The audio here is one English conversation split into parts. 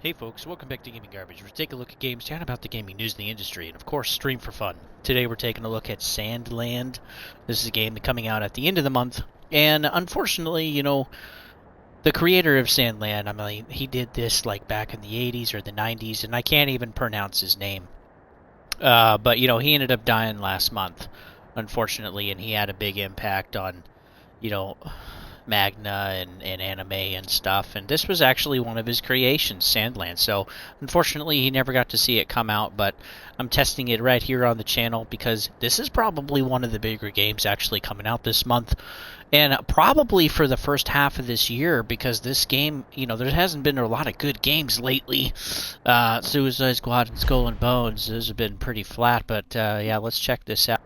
Hey folks, welcome back to Gaming Garbage. We're taking a look at games, chatting about the gaming news in the industry, and of course, stream for fun. Today we're taking a look at SandLand. This is a game coming out at the end of the month, and unfortunately, the creator of SandLand, I mean, he did this like back in the 80s or the 90s, and I can't even pronounce his name. But, he ended up dying last month, unfortunately, and he had a big impact on, Magna and anime and stuff, and this was actually one of his creations, SandLand. So unfortunately he never got to see it come out, but I'm testing it right here on the channel because this is probably one of the bigger games actually coming out this month, and probably for the first half of this year, because this game, there hasn't been a lot of good games lately. Suicide Squad and Skull and Bones, those have been pretty flat, but yeah, let's check this out.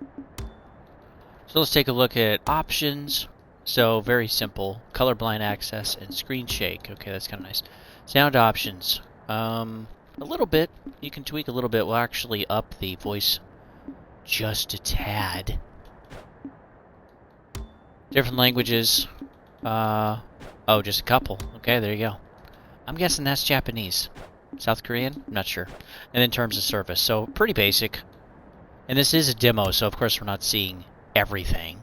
So let's take a look at options. So, very simple. Colorblind access and screen shake. Okay, that's kind of nice. Sound options. A little bit. You can tweak a little bit. We'll actually up the voice just a tad. Different languages. Oh, just a couple. Okay, there you go. I'm guessing that's Japanese. South Korean? I'm not sure. And then terms of service. So, pretty basic. And this is a demo, so of course we're not seeing everything.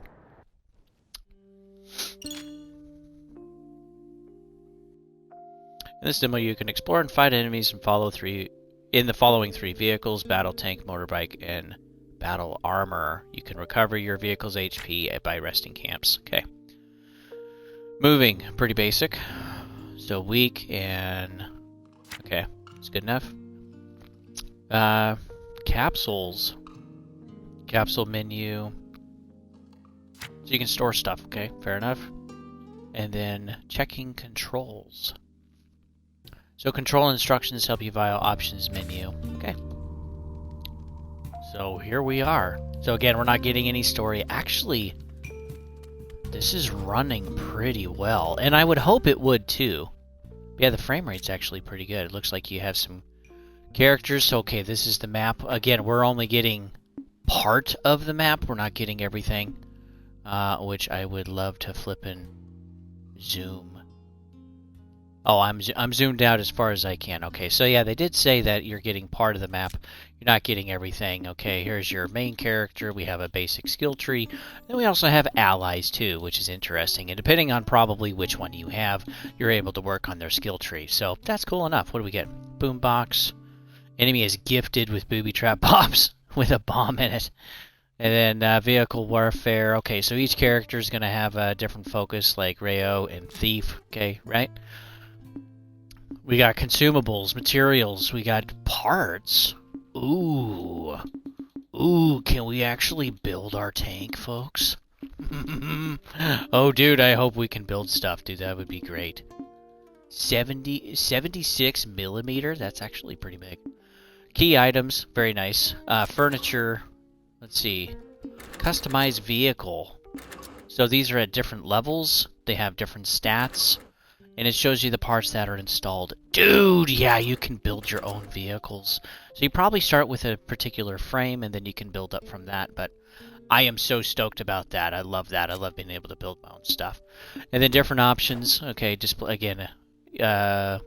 In this demo, you can explore and fight enemies and follow in the following three vehicles: battle tank, motorbike, and battle armor. You can recover your vehicle's HP by resting camps. Okay. Moving, pretty basic. So weak and... okay, it's good enough. Capsules. Capsule menu. So you can store stuff, okay, fair enough. And then checking controls. So control instructions help you via options menu. Okay. So here we are. So again, we're not getting any story. Actually, this is running pretty well, and I would hope it would too. Yeah, the frame rate's actually pretty good. It looks like you have some characters. So, okay, this is the map. Again, we're only getting part of the map. We're not getting everything, which I would love to flip and zoom. Oh, I'm zoomed out as far as I can. Okay, so yeah, they did say that you're getting part of the map. You're not getting everything. Okay, here's your main character. We have a basic skill tree. Then we also have allies too, which is interesting. And depending on probably which one you have, you're able to work on their skill tree. So that's cool enough. What do we get? Boombox. Enemy is gifted with booby trap bombs with a bomb in it. And then vehicle warfare. Okay, so each character is going to have a different focus, like Rayo and Thief. Okay, right? We got consumables, materials, we got parts. Ooh. Ooh, can we actually build our tank, folks? Oh, dude, I hope we can build stuff, dude. That would be great. 76 millimeter? That's actually pretty big. Key items, very nice. Furniture, let's see. Customized vehicle. So these are at different levels. They have different stats. And it shows you the parts that are installed. Dude, yeah, you can build your own vehicles. So you probably start with a particular frame, and then you can build up from that. But I am so stoked about that. I love that. I love being able to build my own stuff. And then different options. Okay, display again. Your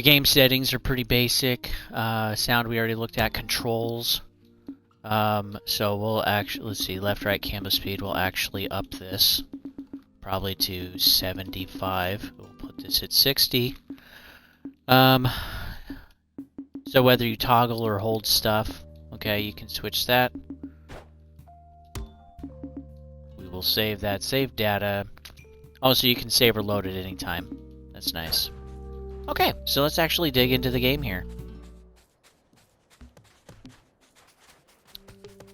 game settings are pretty basic. Sound we already looked at. Controls. So we'll actually, let's see, left, right, camera speed. We'll actually up this. Probably to 75. We'll put this at 60. So whether you toggle or hold stuff, okay, you can switch that. We will save that. Save data. Oh, so you can save or load at any time. That's nice. Okay, so let's actually dig into the game here.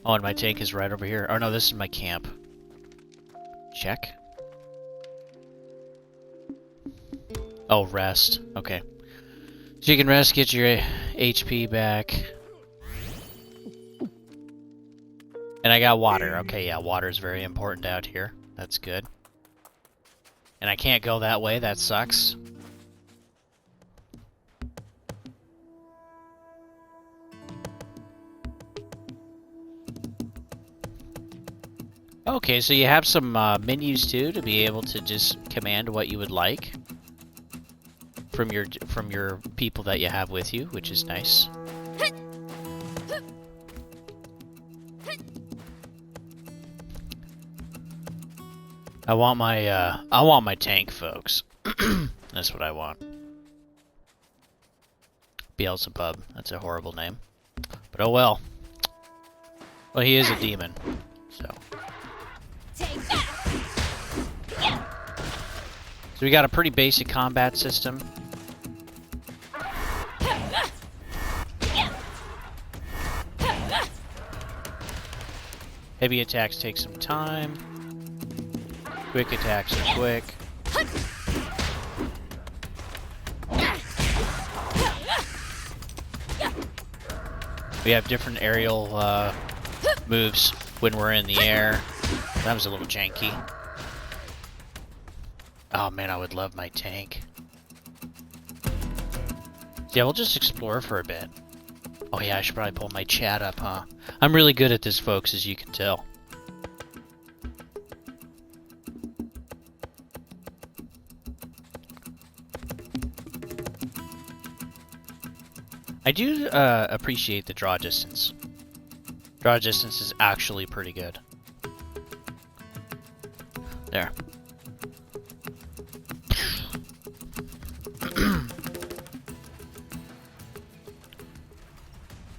Oh, and my tank is right over here. Oh no, this is my camp. Check. Oh, rest. Okay. So you can rest, get your HP back. And I got water. Okay, yeah, water is very important out here. That's good. And I can't go that way. That sucks. Okay, so you have some menus too to be able to just command what you would like. from your people that you have with you, which is nice. I want my tank, folks. That's what I want. Beelzebub. That's a horrible name. But oh well. Well, he is a demon, so. So we got a pretty basic combat system. Heavy attacks take some time. Quick attacks are quick. We have different aerial moves when we're in the air. That was a little janky. Oh man, I would love my tank. Yeah, we'll just explore for a bit. Oh yeah, I should probably pull my chat up, huh? I'm really good at this, folks, as you can tell. I do appreciate the draw distance. Draw distance is actually pretty good. There.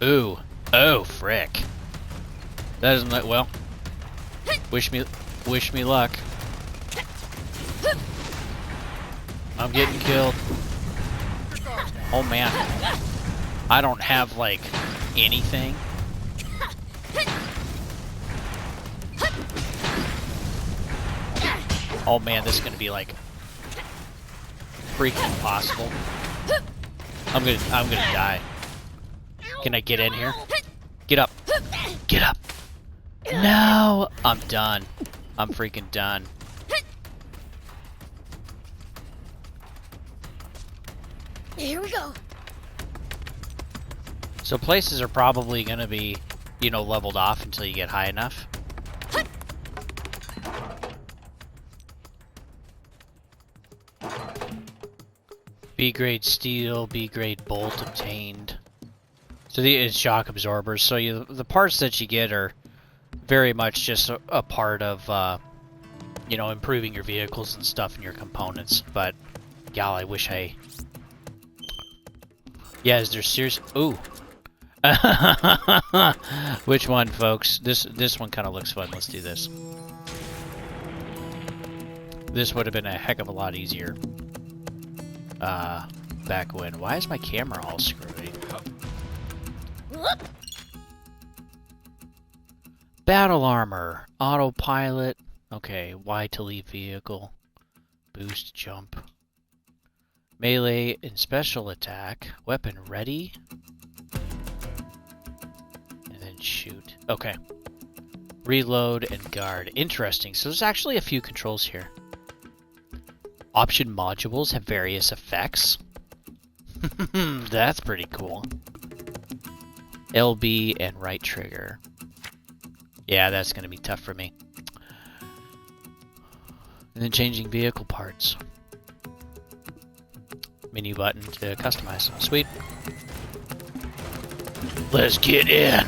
Ooh. Oh, frick. That doesn't look well. Wish me luck. I'm getting killed. Oh man. I don't have like anything. Oh man, this is gonna be like freaking impossible. I'm gonna die. Can I get in here? Get up. Get up. No! I'm done. I'm freaking done. Here we go. So places are probably gonna be, you know, leveled off until you get high enough. B-grade steel, B-grade bolt obtained. So it's shock absorbers. So the parts that you get are very much just a part of, you know, improving your vehicles and stuff and your components. But, gal, I wish I... Yeah, is there serious... Ooh. Which one, folks? This one kind of looks fun. Let's do this. This would have been a heck of a lot easier. Back when. Why is my camera all screwy? Battle armor, autopilot. Okay, Y to leave vehicle. Boost, jump. Melee and special attack. Weapon ready. And then shoot. Okay. Reload and guard. Interesting. So there's actually a few controls here. Option modules have various effects. That's pretty cool. LB and right trigger. Yeah, that's going to be tough for me. And then changing vehicle parts. Menu button to customize. Sweet. Let's get in.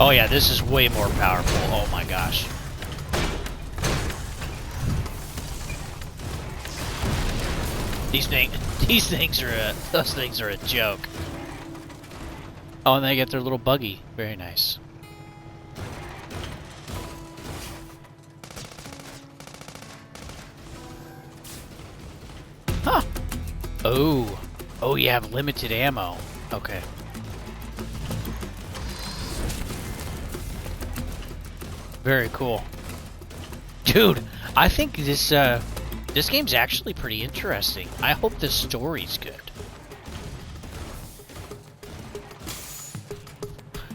Oh yeah, this is way more powerful. Oh my gosh. Those things are a joke. Oh, and they get their little buggy. Very nice. Huh. Oh. Oh, you have limited ammo. Okay. Very cool. Dude, I think this game's actually pretty interesting. I hope the story's good.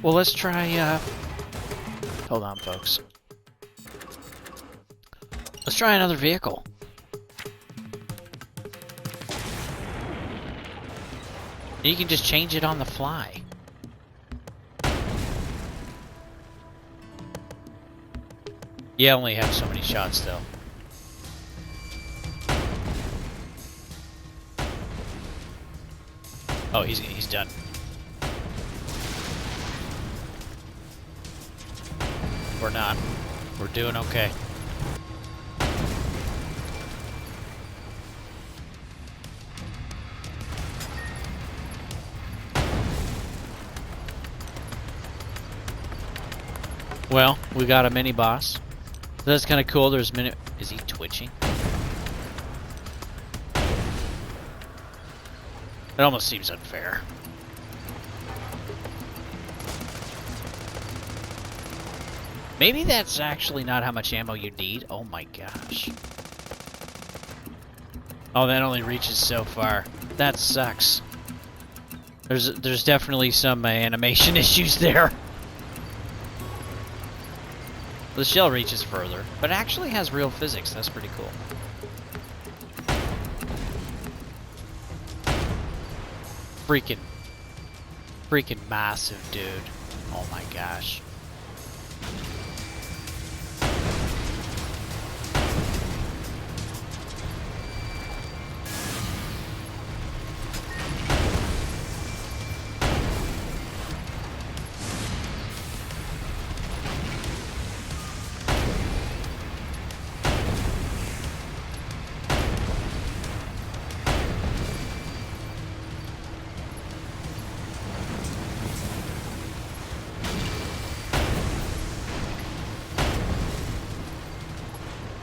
Well, let's try, hold on, folks. Let's try another vehicle. You can just change it on the fly. You only have so many shots, though. Oh, he's done. We're not. We're doing okay. Well, we got a mini boss. That's kind of cool. There's mini. Is he twitching? It almost seems unfair. Maybe that's actually not how much ammo you need. Oh my gosh. Oh, that only reaches so far. That sucks. There's definitely some animation issues there. The shell reaches further, but it actually has real physics. That's pretty cool. Freaking massive, dude. Oh my gosh.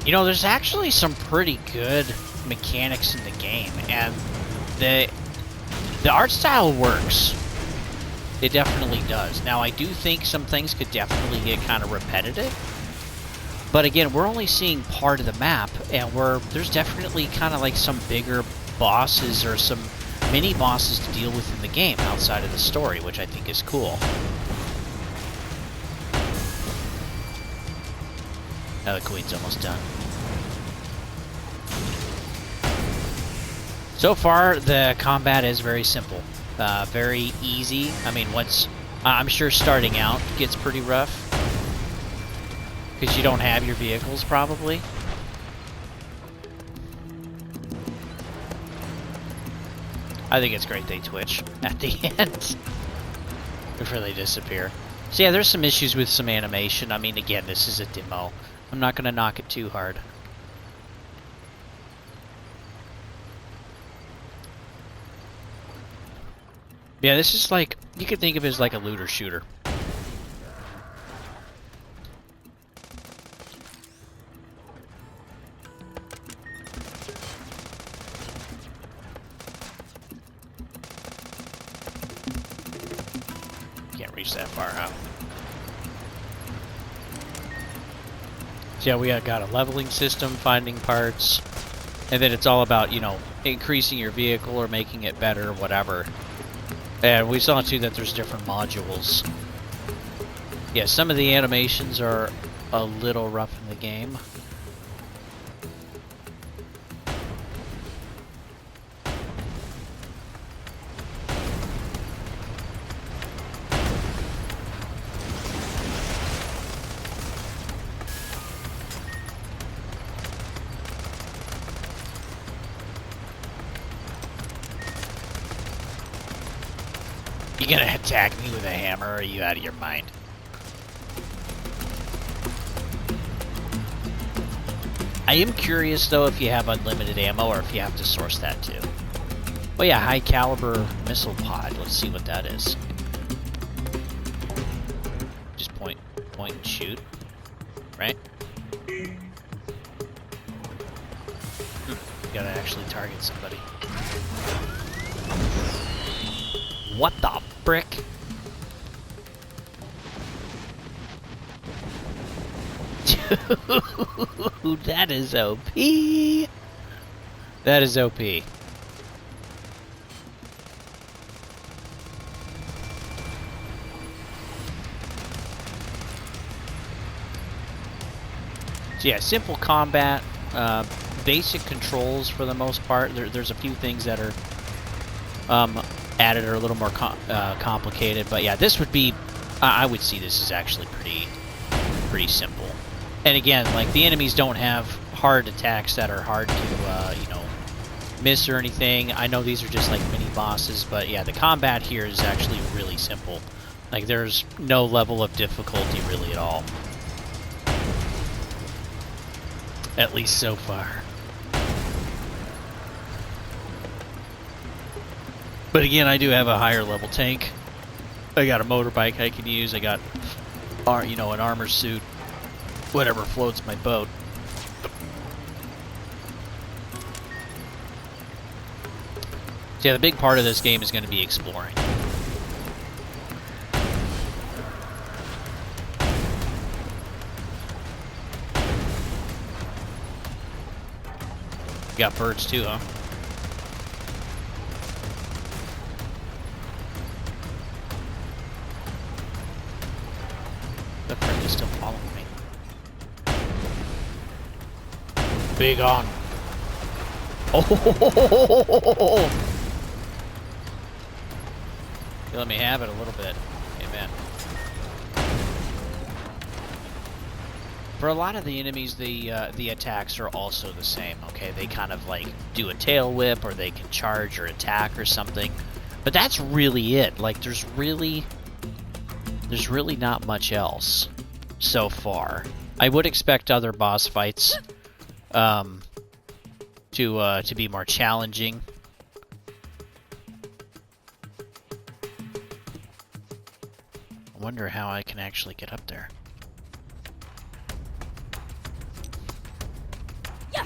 You know, there's actually some pretty good mechanics in the game, and the art style works. It definitely does. Now, I do think some things could definitely get kind of repetitive, but again, we're only seeing part of the map, and there's definitely kind of like some bigger bosses or some mini bosses to deal with in the game outside of the story, which I think is cool. Now the queen's almost done. So far, the combat is very simple. Very easy. I mean, I'm sure starting out gets pretty rough. Because you don't have your vehicles, probably. I think it's great they twitch at the end. Before they disappear. So yeah, there's some issues with some animation. I mean, again, this is a demo. I'm not going to knock it too hard. Yeah, this is like, you could think of it as like a looter shooter. Can't reach that far, huh? So yeah, we got a leveling system, finding parts, and then it's all about, you know, increasing your vehicle or making it better, whatever. And we saw too that there's different modules. Yeah, some of the animations are a little rough in the game. You gonna attack me with a hammer, or are you out of your mind? I am curious though if you have unlimited ammo or if you have to source that too. Oh yeah, high caliber missile pod. Let's see what that is. Just point and shoot, right? You gotta actually target somebody. What the frick? Dude, that is OP. That is OP. So yeah, simple combat, basic controls for the most part. There's a few things that are added or a little more complicated, but yeah, this would be, I would see this as actually pretty simple. And again, like, the enemies don't have hard attacks that are hard to, you know, miss or anything. I know these are just like mini bosses, but yeah, the combat here is actually really simple. Like, there's no level of difficulty really at all. At least so far. But again, I do have a higher level tank. I got a motorbike I can use. I got, you know, an armor suit. Whatever floats my boat. So yeah, the big part of this game is going to be exploring. You got birds too, huh? The friend is still following me. Big on. Oh! You let me have it a little bit. Amen. For a lot of the enemies, the attacks are also the same. Okay, they kind of like do a tail whip, or they can charge or attack or something. But that's really it. Like, there's really not much else so far. I would expect other boss fights to be more challenging. I wonder how I can actually get up there. Yeah.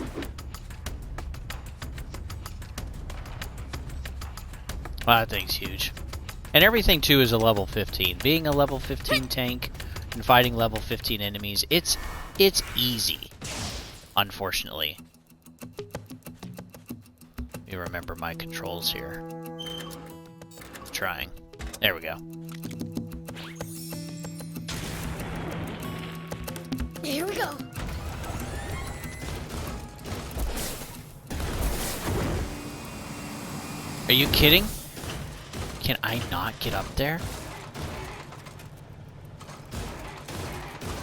Well, that thing's huge. And everything, too, is a level 15. Being a level 15 tank and fighting level 15 enemies, it's easy, unfortunately. Let me remember my controls here. Trying. There we go. Here we go. Are you kidding? Can I not get up there?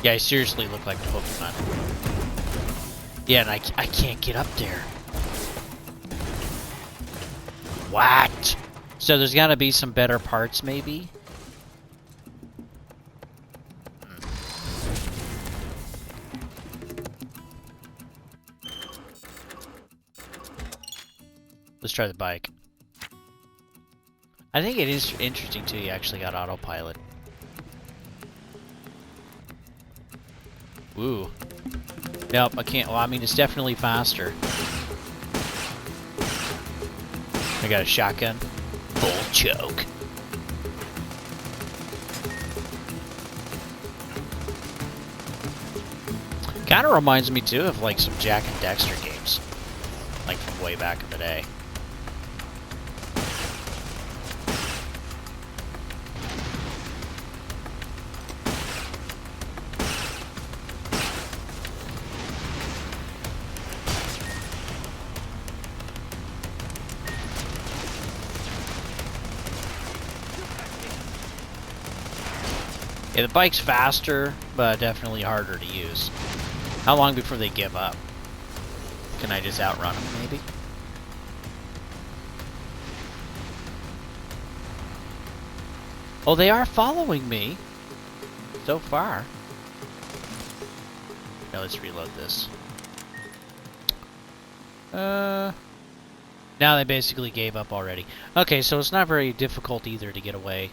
Yeah, I seriously look like a Pokemon. Yeah, and I can't get up there. What? So there's gotta be some better parts, maybe? Let's try the bike. I think it is interesting too, you actually got autopilot. Ooh. Nope, I can't. Well, I mean, it's definitely faster. I got a shotgun. Full choke. Kind of reminds me too of like some Jak and Daxter games. Like from way back in the day. Yeah, the bike's faster, but definitely harder to use. How long before they give up? Can I just outrun them, maybe? Oh, they are following me. So far. Now let's reload this. Now they basically gave up already. Okay, so it's not very difficult either to get away.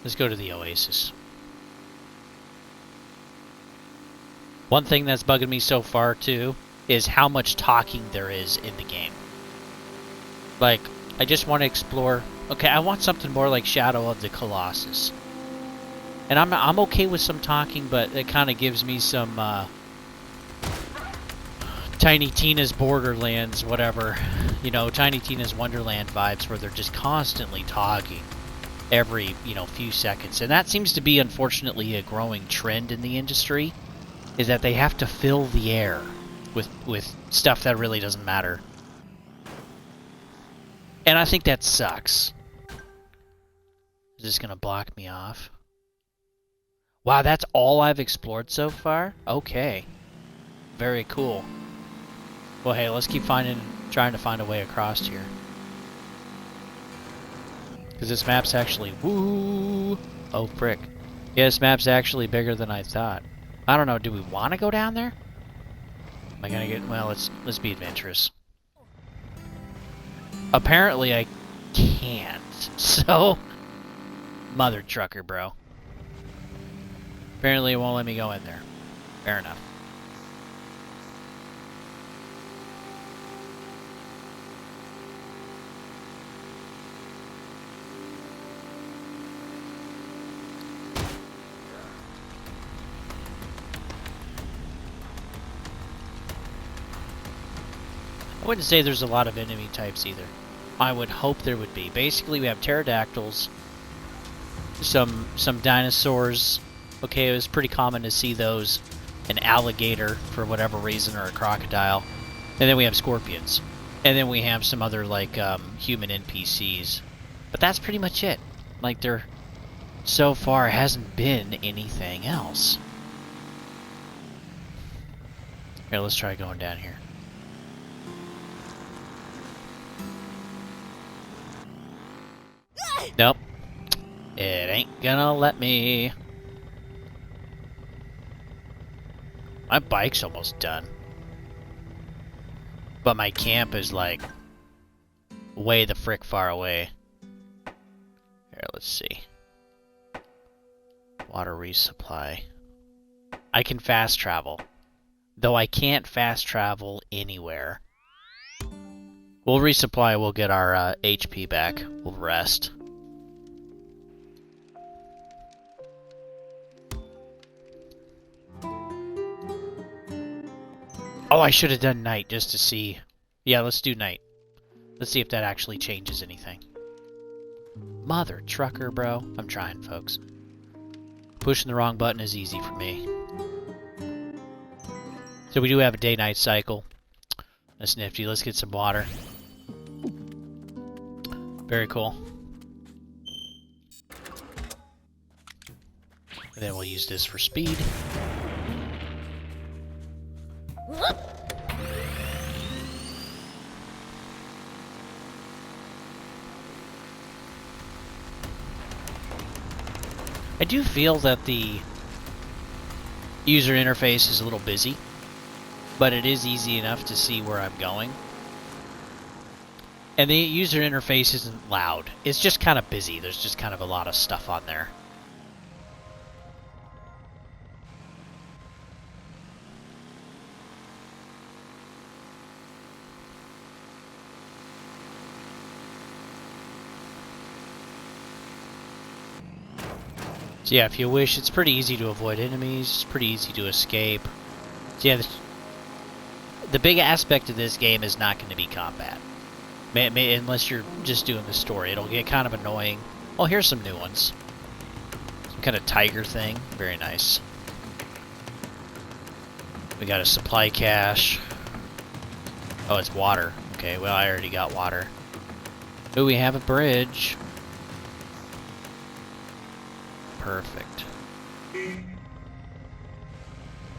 Let's go to the Oasis. One thing that's bugging me so far, too, is how much talking there is in the game. Like, I just want to explore... Okay, I want something more like Shadow of the Colossus. And I'm okay with some talking, but it kind of gives me some, Tiny Tina's Borderlands, whatever. You know, Tiny Tina's Wonderland vibes, where they're just constantly talking every, you know, few seconds. And that seems to be, unfortunately, a growing trend in the industry, is that they have to fill the air with stuff that really doesn't matter. And I think that sucks. Is this gonna block me off? Wow, that's all I've explored so far? Okay. Very cool. Well, hey, let's keep trying to find a way across here. Because this map's actually... Woo! Oh, frick. Yeah, this map's actually bigger than I thought. I don't know, do we want to go down there? Am I gonna get... Well, let's be adventurous. Apparently I can't, so... Mother trucker, bro. Apparently it won't let me go in there. Fair enough. I wouldn't say there's a lot of enemy types either. I would hope there would be. Basically, we have pterodactyls, some dinosaurs. Okay, it was pretty common to see those. An alligator, for whatever reason, or a crocodile. And then we have scorpions. And then we have some other, like, human NPCs. But that's pretty much it. Like, there, so far, hasn't been anything else. Here, let's try going down here. Nope. It ain't gonna let me. My bike's almost done. But my camp is like way the frick far away. Here, let's see. Water resupply. I can fast travel. Though I can't fast travel anywhere. We'll resupply, we'll get our HP back. We'll rest. Oh, I should have done night just to see. Yeah, let's do night. Let's see if that actually changes anything. Mother trucker, bro. I'm trying, folks. Pushing the wrong button is easy for me. So we do have a day-night cycle. That's nifty. Let's get some water. Very cool. And then we'll use this for speed. I do feel that the user interface is a little busy, but it is easy enough to see where I'm going. And the user interface isn't loud. It's just kind of busy. There's just kind of a lot of stuff on there. So yeah, if you wish, it's pretty easy to avoid enemies. It's pretty easy to escape. So yeah, the big aspect of this game is not going to be combat. Unless you're just doing the story. It'll get kind of annoying. Oh, here's some new ones. Some kind of tiger thing. Very nice. We got a supply cache. Oh, it's water. Okay, well, I already got water. Ooh, we have a bridge. Perfect.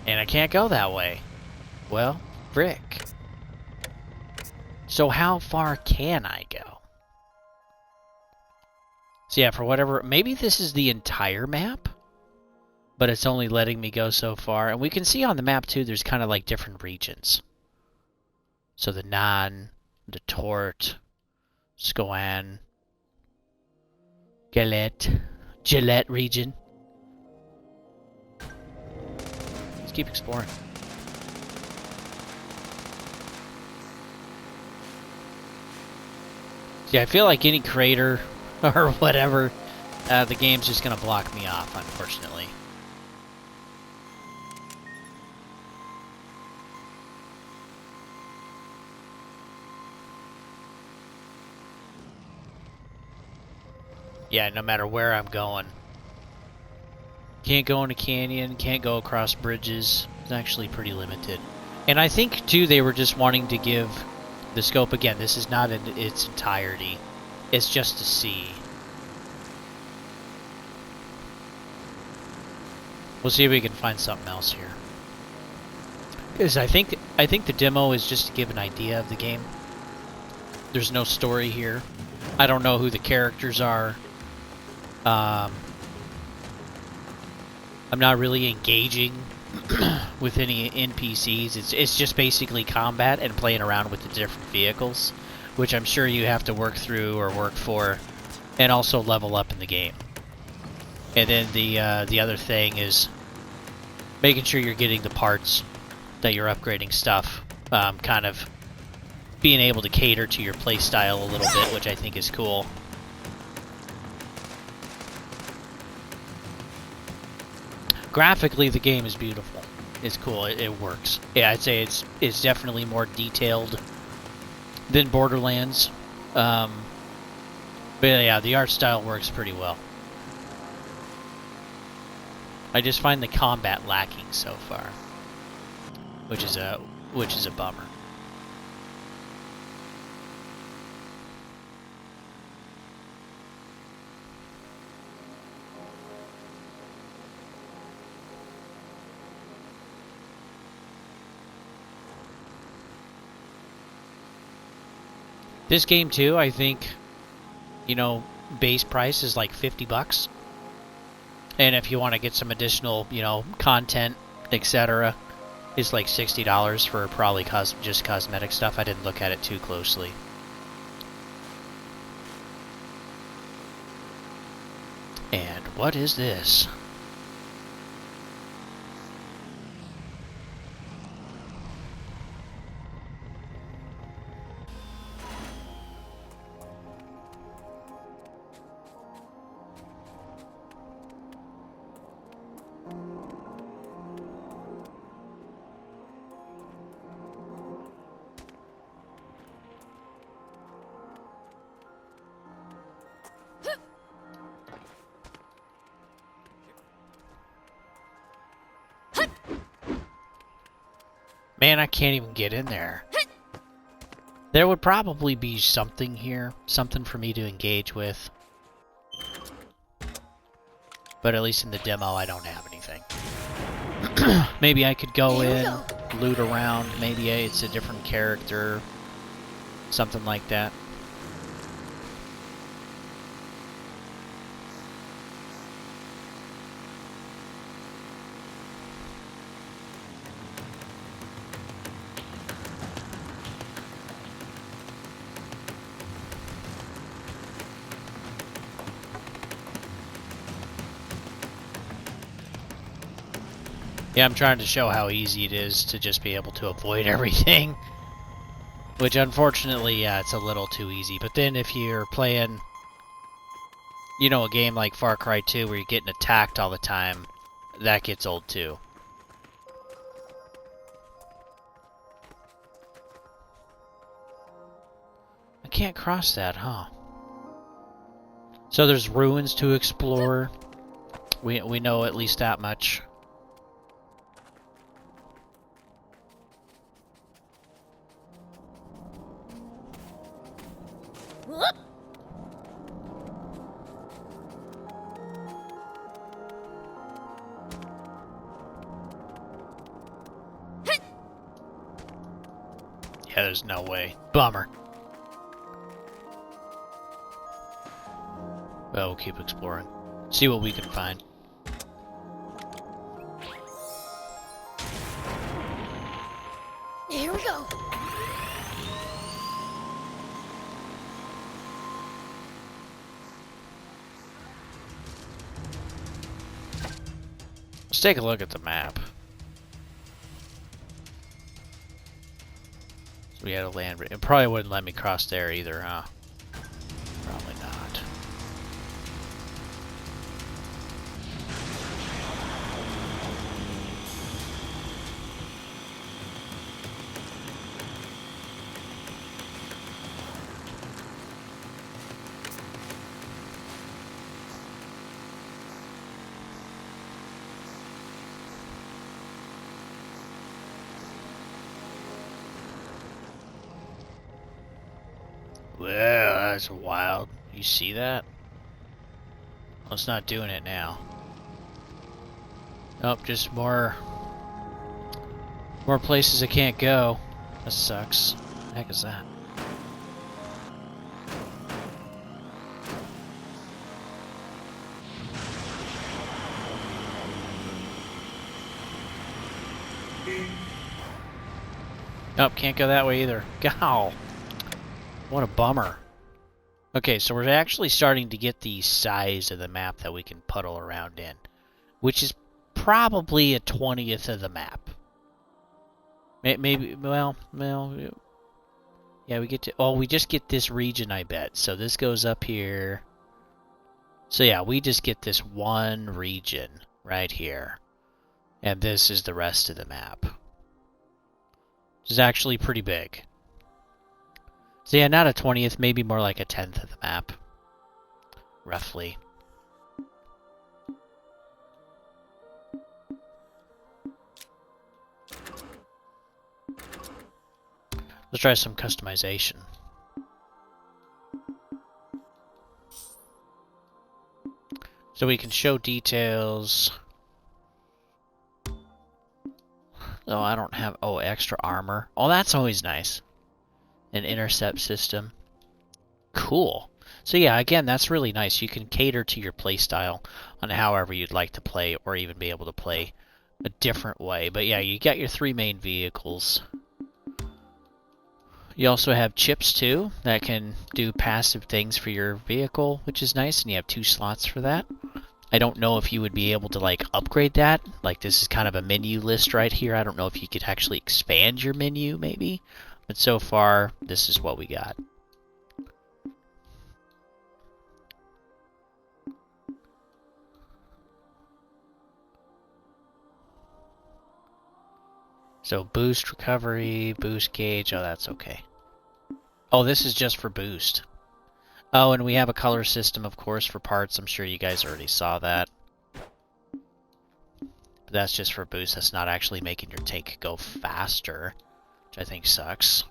And I can't go that way. Well, frick. So how far can I go? So yeah, for whatever... Maybe this is the entire map? But it's only letting me go so far. And we can see on the map, too, there's kind of like different regions. So the Nan, the Tort, Skoan, Gillette region. Let's keep exploring. Yeah, I feel like any crater or whatever, the game's just gonna block me off, unfortunately. Yeah, no matter where I'm going. Can't go in a canyon, can't go across bridges. It's actually pretty limited. And I think, too, they were just wanting to give the scope. Again, this is not in its entirety. It's just to see. We'll see if we can find something else here. Because I think the demo is just to give an idea of the game. There's no story here. I don't know who the characters are. I'm not really engaging with any NPCs. It's just basically combat and playing around with the different vehicles, which I'm sure you have to work through or work for, and also level up in the game. And then the other thing is making sure you're getting the parts, that you're upgrading stuff, kind of being able to cater to your playstyle a little bit, which I think is cool. Graphically, the game is beautiful. It's cool. It works. Yeah, I'd say it's definitely more detailed than Borderlands. But yeah, the art style works pretty well. I just find the combat lacking so far, which is a bummer. This game too, I think, you know, base price is like $50. And if you want to get some additional, you know, content, etc., it's like $60 for probably just cosmetic stuff. I didn't look at it too closely. And what is this? Man, I can't even get in there. There would probably be something here, something for me to engage with. But at least in the demo, I don't have anything. Maybe I could go in, loot around, maybe it's a different character, something like that. Yeah, I'm trying to show how easy it is to just be able to avoid everything. Which, unfortunately, yeah, it's a little too easy. But then if you're playing, you know, a game like Far Cry 2 where you're getting attacked all the time, that gets old too. I can't cross that, huh? So there's ruins to explore. We know at least that much. Yeah, there's no way. Bummer. Well, we'll keep exploring. See what we can find. Here we go. Let's take a look at the map. So we had a land bridge. It probably wouldn't let me cross there either, huh? Probably not. Well, that's wild. You see that? Well, it's not doing it now. Oh, just more places I can't go. That sucks. What the heck is that? Nope, can't go that way either. Gow! What a bummer. Okay, so we're actually starting to get the size of the map that we can puddle around in, which is probably a 20th of the map. Maybe, well, yeah, we get to, oh, we just get this region, I bet. So this goes up here. So yeah, we just get this one region right here. And this is the rest of the map. Which is actually pretty big. So yeah, not a 20th, maybe more like a 10th of the map. Roughly. Let's try some customization. So we can show details. Oh, I don't have... Oh, extra armor. Oh, that's always nice. An intercept system. Cool. So yeah, again, that's really nice. You can cater to your playstyle on however you'd like to play, or even be able to play a different way. But yeah, you got your 3 main vehicles. You also have chips too that can do passive things for your vehicle, which is nice, and you have 2 slots for that. I don't know if you would be able to like upgrade that. Like this is kind of a menu list right here. I don't know if you could actually expand your menu maybe, but so far this is what we got. So boost recovery, boost gauge, oh that's okay. Oh, this is just for boost. Oh, and we have a color system, of course, for parts. I'm sure you guys already saw that. But that's just for boost. That's not actually making your tank go faster, which I think sucks.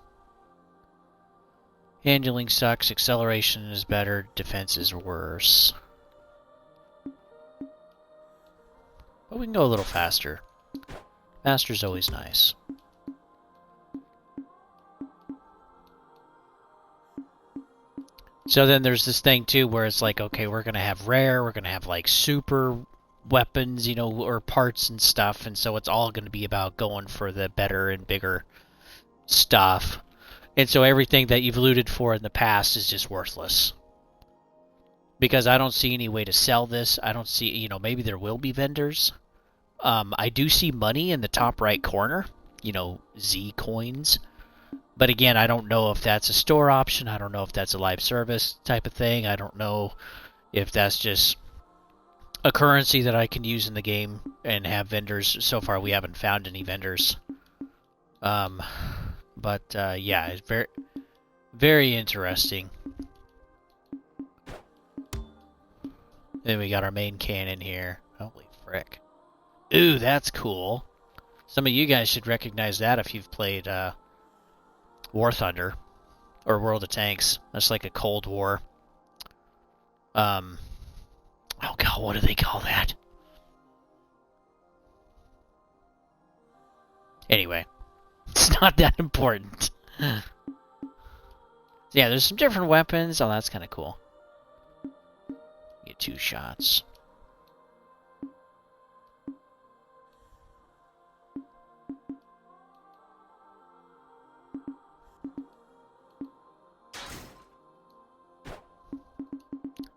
Handling sucks. Acceleration is better. Defense is worse. But we can go a little faster. Faster's always nice. So then there's this thing too where it's like, okay, we're going to have rare, we're going to have like super weapons, you know, or parts and stuff, and so it's all going to be about going for the better and bigger stuff. And so everything that you've looted for in the past is just worthless. Because I don't see any way to sell this. I don't see, you know, maybe there will be vendors. I do see money in the top right corner, you know, Z coins. But again, I don't know if that's a store option. I don't know if that's a live service type of thing. I don't know if that's just a currency that I can use in the game and have vendors. So far, we haven't found any vendors. But yeah, it's very, very interesting. Then we got our main cannon here. Holy frick. Ooh, that's cool. Some of you guys should recognize that if you've played War Thunder or World of Tanks. That's like a Cold War. Oh god, what do they call that? Anyway, it's not that important. Yeah, there's some different weapons. Oh, that's kind of cool. Get 2 shots.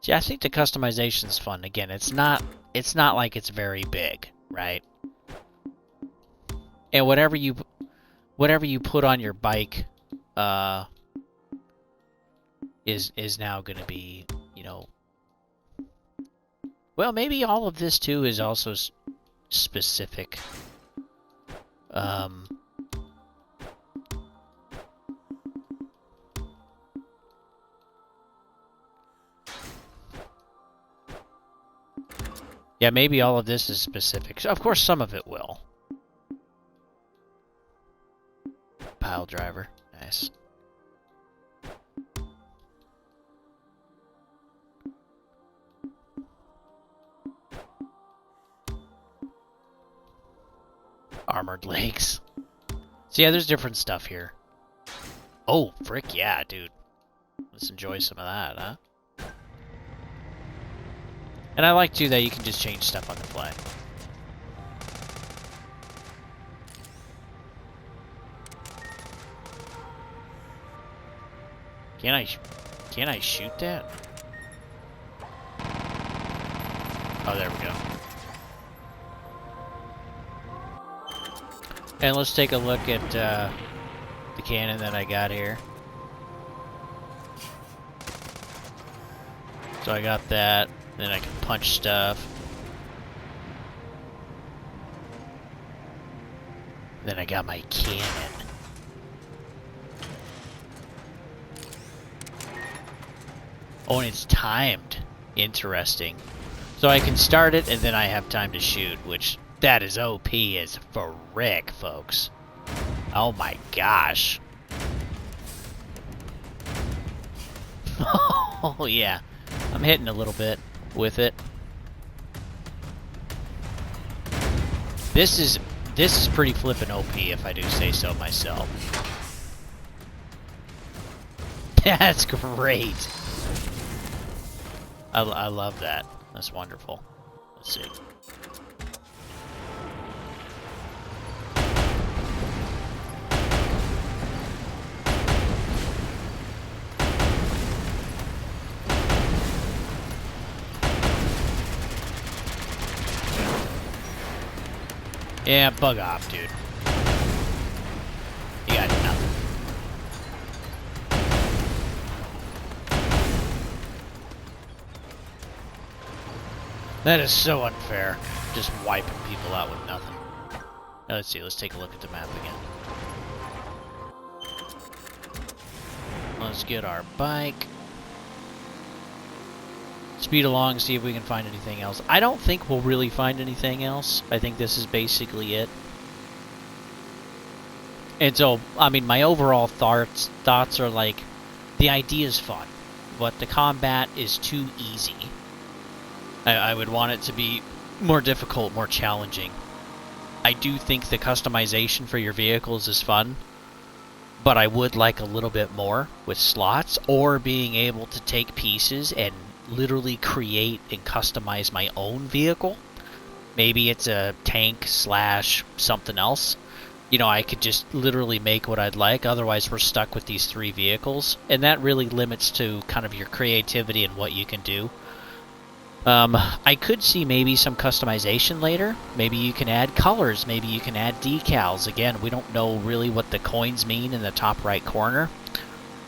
See, I think the customization's fun. Again, it's not like it's very big, right? And whatever you put on your bike is now going to be, you know, well, maybe all of this too is also specific. Yeah, maybe all of this is specific. Of course, some of it will. Pile driver. Nice. Armored legs. So yeah, there's different stuff here. Oh, frick yeah, dude. Let's enjoy some of that, huh? And I like, too, that you can just change stuff on the fly. Can I shoot that? Oh, there we go. And let's take a look at the cannon that I got here. So I got that. Then I can punch stuff. Then I got my cannon. Oh, and it's timed. Interesting. So I can start it, and then I have time to shoot, which, that is OP as frick, folks. Oh my gosh. Oh yeah. I'm hitting a little bit with it. This is pretty flippin' OP, if I do say so myself. That's great. I love that. That's wonderful. Let's see. Yeah, bug off, dude. You got nothing. That is so unfair. Just wiping people out with nothing. Now, let's see, let's take a look at the map again. Let's get our bike. Speed along, see if we can find anything else. I don't think we'll really find anything else. I think this is basically it. And so, I mean, my overall thoughts are like, the idea is fun, but the combat is too easy. I would want it to be more difficult, more challenging. I do think the customization for your vehicles is fun, but I would like a little bit more with slots, or being able to take pieces and literally create and customize my own vehicle. Maybe it's a tank slash something else. You know, I could just literally make what I'd like. Otherwise, we're stuck with these 3 vehicles, and that really limits to kind of your creativity and what you can do. I could see maybe some customization later. Maybe you can add colors. Maybe you can add decals. Again, we don't know really what the coins mean in the top right corner.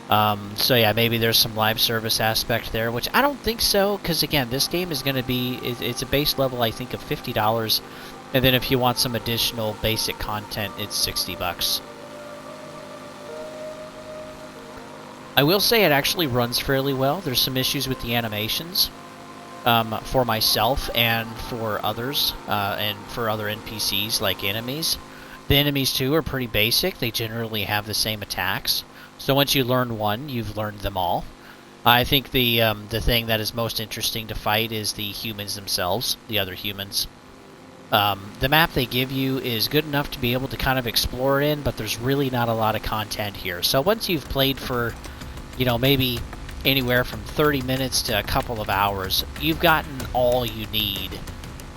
So yeah, maybe there's some live service aspect there, which I don't think so, because again, this game is going to be, it's a base level, I think, of $50, and then if you want some additional basic content, it's $60. I will say it actually runs fairly well. There's some issues with the animations. For myself and for others, and for other NPCs like enemies. The enemies too are pretty basic. They generally have the same attacks. So once you learn one, you've learned them all. I think the thing that is most interesting to fight is the humans themselves, the other humans. The map they give you is good enough to be able to kind of explore in, but there's really not a lot of content here. So once you've played for, you know, maybe anywhere from 30 minutes to a couple of hours, you've gotten all you need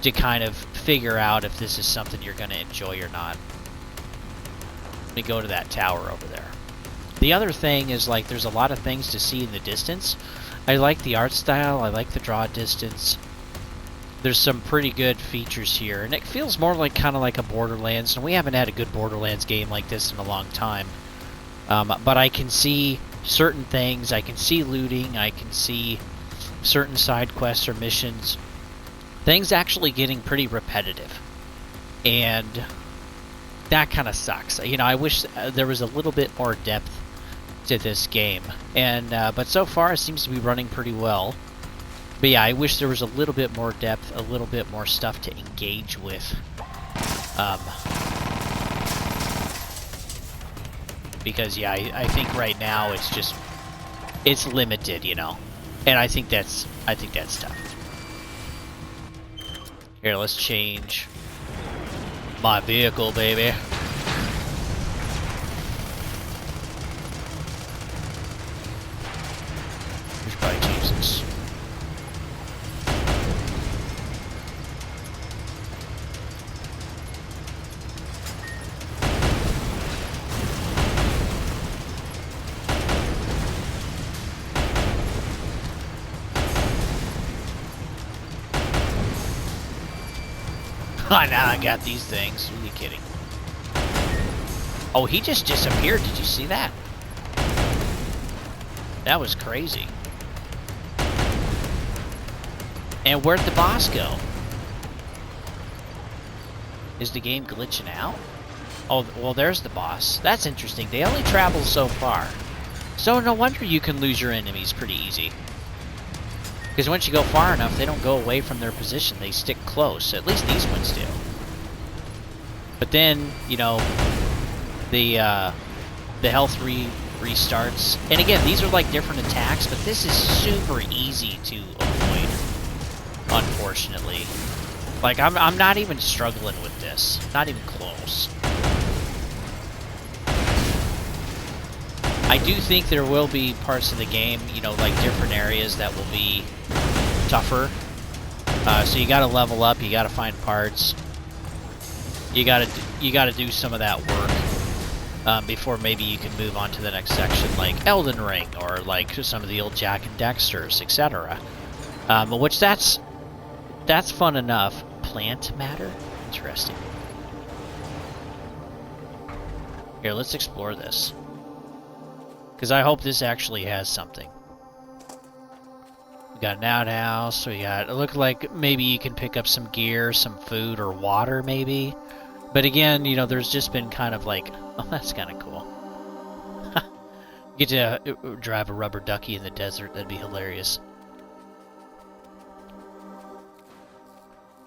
to kind of figure out if this is something you're going to enjoy or not. Let me go to that tower over there. The other thing is, like, there's a lot of things to see in the distance. I like the art style, I like the draw distance. There's some pretty good features here, and it feels more like kind of like a Borderlands, and we haven't had a good Borderlands game like this in a long time. But I can see certain things, I can see looting, I can see certain side quests or missions. Things actually getting pretty repetitive. And that kind of sucks. You know, I wish there was a little bit more depth to this game. And but so far it seems to be running pretty well. But yeah, I wish there was a little bit more depth, a little bit more stuff to engage with. Because yeah, I think right now it's limited, you know, and I think that's tough. Here, let's change My vehicle, baby. We should probably change this. Now I got these things. Who are you kidding? Oh, he just disappeared. Did you see that? That was crazy. And where'd the boss go? Is the game glitching out? Oh, well, there's the boss. That's interesting. They only travel so far. So no wonder you can lose your enemies pretty easy. Because once you go far enough, they don't go away from their position. They stick close. At least these ones do. But then, you know, the health restarts. And again, these are like different attacks, but this is super easy to avoid, unfortunately. Like, I'm not even struggling with this. Not even close. I do think there will be parts of the game, you know, like different areas that will be tougher. So you gotta level up, you gotta find parts. You gotta do some of that work before maybe you can move on to the next section, like Elden Ring, or like some of the old Jak and Dexters, etc. Which that's fun enough. Plant matter? Interesting. Here, let's explore this. Because I hope this actually has something. We got an outhouse, we got... It looked like maybe you can pick up some gear, some food, or water, maybe. But again, you know, there's just been kind of like... Oh, that's kind of cool. Get to drive a rubber ducky in the desert, that'd be hilarious.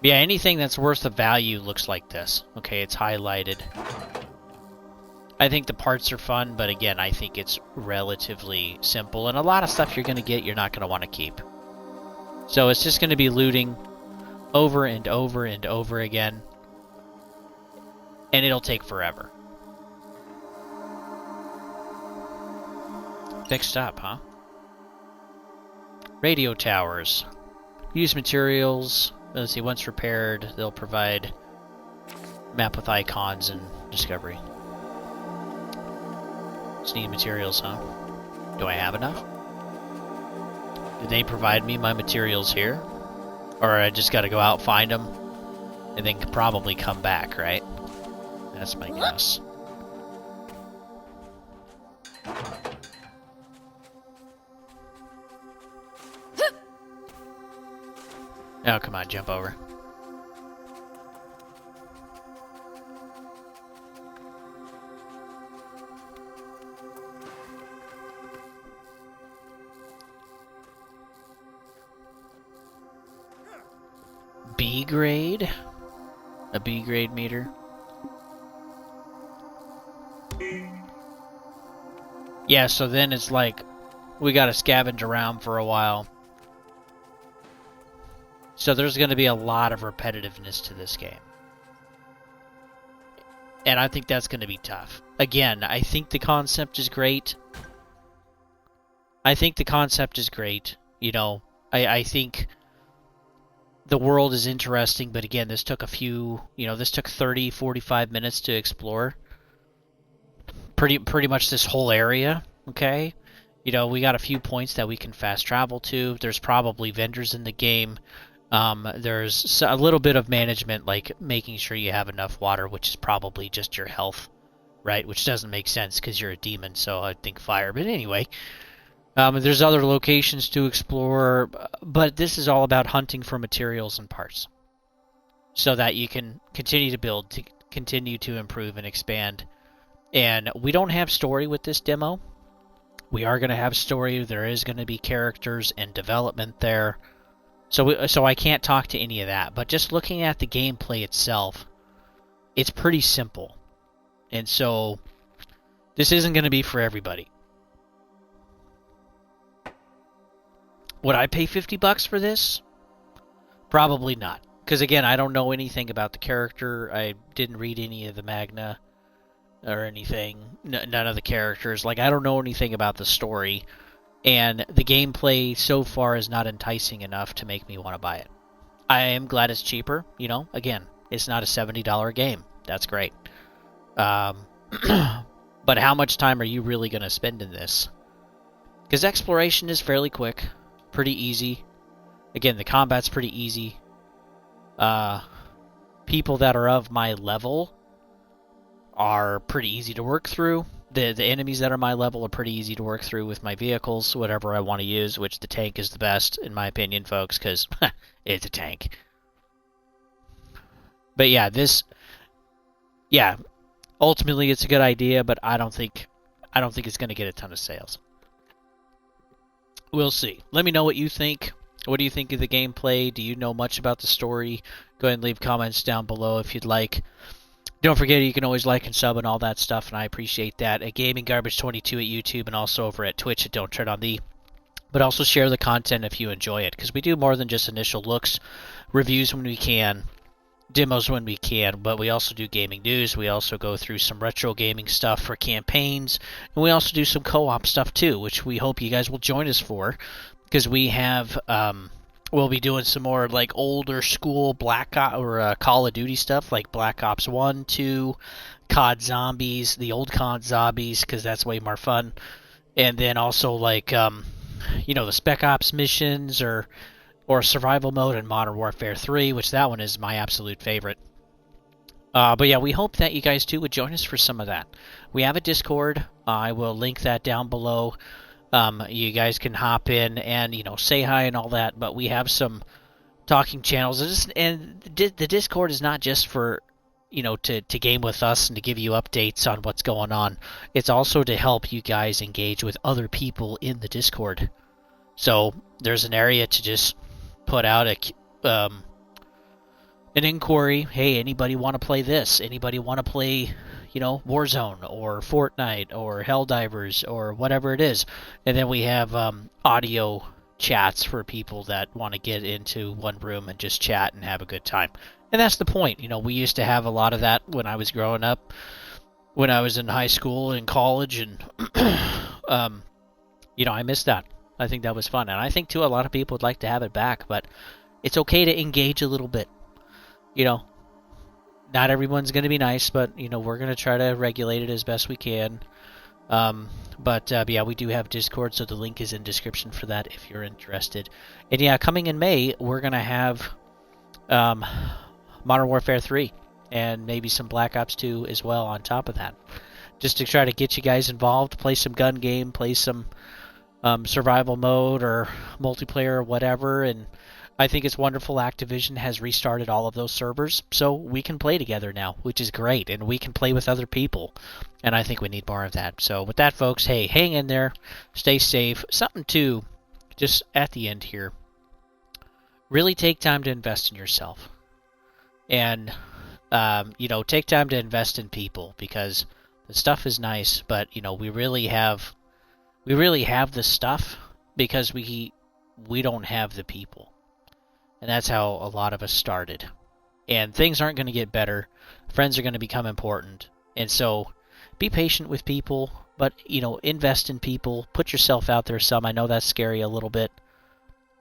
Yeah, anything that's worth the value looks like this. Okay, it's highlighted. I think the parts are fun, but again, I think it's relatively simple. And a lot of stuff you're going to get, you're not going to want to keep. So it's just going to be looting over and over and over again. And it'll take forever. Fixed up, huh? Radio towers. Use materials. Let's see, once repaired, they'll provide map with icons and discovery. Just need materials, huh? Do I have enough? Do they provide me my materials here? Or I just gotta go out, find them, and then probably come back, right? That's my guess. Oh, come on, jump over. B grade? A B grade meter? Yeah, so then it's like we gotta scavenge around for a while. So there's going to be a lot of repetitiveness to this game. And I think that's going to be tough. Again, I think the concept is great. You know, I think the world is interesting, but again, this took this took 30, 45 minutes to explore. Pretty much this whole area, okay? You know, we got a few points that we can fast travel to. There's probably vendors in the game. There's a little bit of management, like making sure you have enough water, which is probably just your health, right? Which doesn't make sense because you're a demon, so I think fire. But anyway, there's other locations to explore, but this is all about hunting for materials and parts so that you can continue to build, to continue to improve and expand. And we don't have story with this demo. We are going to have story. There is going to be characters and development there. So I can't talk to any of that, but just looking at the gameplay itself, it's pretty simple. And so this isn't going to be for everybody. Would I pay $50 for this? Probably not. because again, I don't know anything about the character. I didn't read any of the Magna or anything. None of the characters. Like, I don't know anything about the story, and the gameplay so far is not enticing enough to make me want to buy it. I am glad it's cheaper. You know, again, it's not a $70 game. That's great. But how much time are you really going to spend in this? Because exploration is fairly quick, pretty easy. Again, the combat's pretty easy. People that are of my level are pretty easy to work through. The enemies that are my level are pretty easy to work through with my vehicles, whatever I want to use, which the tank is the best, in my opinion, folks, because it's a tank. But yeah, ultimately it's a good idea, but I don't think it's going to get a ton of sales. We'll see. Let me know what you think. What do you think of the gameplay? Do you know much about the story? Go ahead and leave comments down below if you'd like. Don't forget, you can always like and sub and all that stuff, and I appreciate that. At Gaming Garbage 22 at YouTube and also over at Twitch at Don't Tread on Thee. But also share the content if you enjoy it, because we do more than just initial looks, reviews when we can, demos when we can, but we also do gaming news. We also go through some retro gaming stuff for campaigns, and we also do some co-op stuff too, which we hope you guys will join us for, because we have we'll be doing some more like older school Black Ops or Call of Duty stuff, like Black Ops 1, 2, COD Zombies, the old COD Zombies, because that's way more fun, and then also like the Spec Ops missions or survival mode in Modern Warfare 3, which that one is my absolute favorite. But yeah, we hope that you guys too would join us for some of that. We have a Discord. I will link that down below. You guys can hop in and say hi and all that. But we have some talking channels, and the Discord is not just for to game with us and to give you updates on what's going on. It's also to help you guys engage with other people in the Discord. So there's an area to just put out an inquiry. Hey, anybody want to play this? Anybody want to play, Warzone or Fortnite or Helldivers or whatever it is? And then we have audio chats for people that want to get into one room and just chat and have a good time. And that's the point. We used to have a lot of that when I was growing up, when I was in high school and college, and I miss that. I think that was fun, and I think too a lot of people would like to have it back, but it's okay to engage a little bit. Not everyone's going to be nice, but we're going to try to regulate it as best we can. But yeah, we do have Discord, so the link is in description for that if you're interested. And yeah, coming in May, we're going to have Modern Warfare 3 and maybe some Black Ops 2 as well on top of that, just to try to get you guys involved, play some gun game, play some survival mode or multiplayer or whatever. And I think it's wonderful Activision has restarted all of those servers, so we can play together now, which is great, and we can play with other people, and I think we need more of that. So with that, folks, hey, hang in there, stay safe. Something to just at the end here, really take time to invest in yourself, and take time to invest in people, because the stuff is nice, but we really have the stuff because we don't have the people. And that's how a lot of us started. And things aren't going to get better. Friends are going to become important. And so be patient with people, but invest in people. Put yourself out there some. I know that's scary a little bit.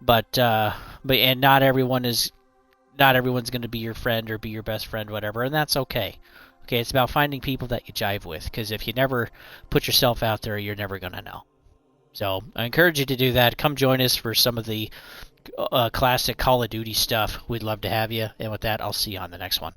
But not everyone's going to be your friend or be your best friend, whatever, and that's okay. Okay, it's about finding people that you jive with, because if you never put yourself out there, you're never going to know. So I encourage you to do that. Come join us for some of the classic Call of Duty stuff. We'd love to have you. And with that, I'll see you on the next one.